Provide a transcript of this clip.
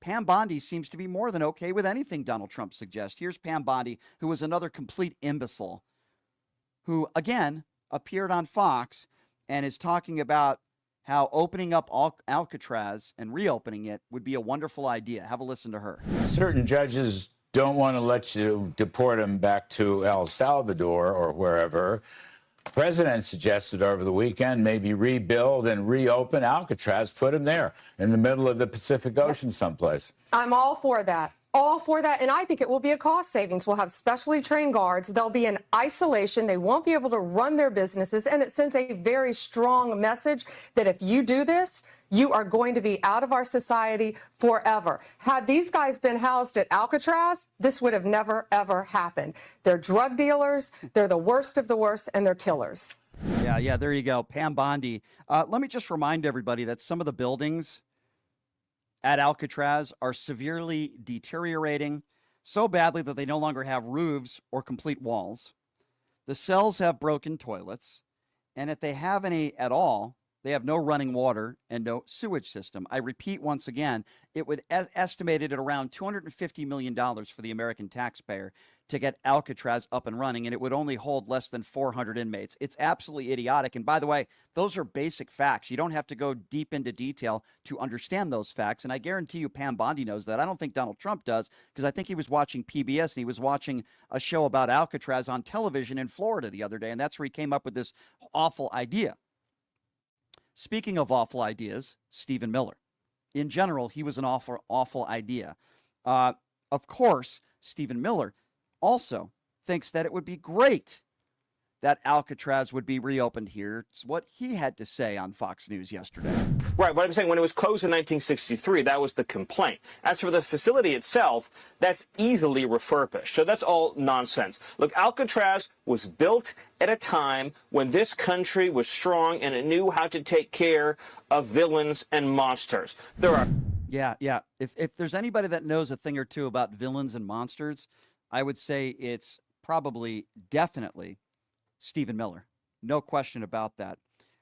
Pam Bondi seems to be more than okay with anything Donald Trump suggests. Here's Pam Bondi, who was another complete imbecile, who, again, appeared on Fox and is talking about how opening up Alcatraz and reopening it would be a wonderful idea. Have a listen to her. Certain judges don't want to let you deport them back to El Salvador or wherever. The president suggested over the weekend maybe rebuild and reopen Alcatraz, put him there in the middle of the Pacific Ocean someplace. I'm all for that. All for that, and I think it will be a cost savings. We'll have specially trained guards. They'll be in isolation. They won't be able to run their businesses, and it sends a very strong message that if you do this, you are going to be out of our society forever. Had these guys been housed at Alcatraz, this would have never, ever happened. They're drug dealers, they're the worst of the worst, and they're killers. Yeah, there you go. Pam Bondi. Let me just remind everybody that some of the buildings at Alcatraz are severely deteriorating so badly that they no longer have roofs or complete walls. The cells have broken toilets, and if they have any at all, they have no running water and no sewage system. I repeat once again, it would estimated at around $250 million for the American taxpayer to get Alcatraz up and running, and it would only hold less than 400 inmates. It's absolutely idiotic. And by the way, those are basic facts. You don't have to go deep into detail to understand those facts. And I guarantee you Pam Bondi knows that. I don't think Donald Trump does, because I think he was watching PBS and he was watching a show about Alcatraz on television in Florida the other day, and that's where he came up with this awful idea. Speaking of awful ideas, Stephen Miller. In general, he was an awful idea. Of course, Stephen Miller also thinks that it would be great that Alcatraz would be reopened here. It's what he had to say on Fox News yesterday. Right, but I'm saying when it was closed in 1963, that was the complaint. As for the facility itself, that's easily refurbished. So that's all nonsense. Look, Alcatraz was built at a time when this country was strong and it knew how to take care of villains and monsters. There are... Yeah. If there's anybody that knows a thing or two about villains and monsters, I would say it's probably, definitely, Stephen Miller. No question about that.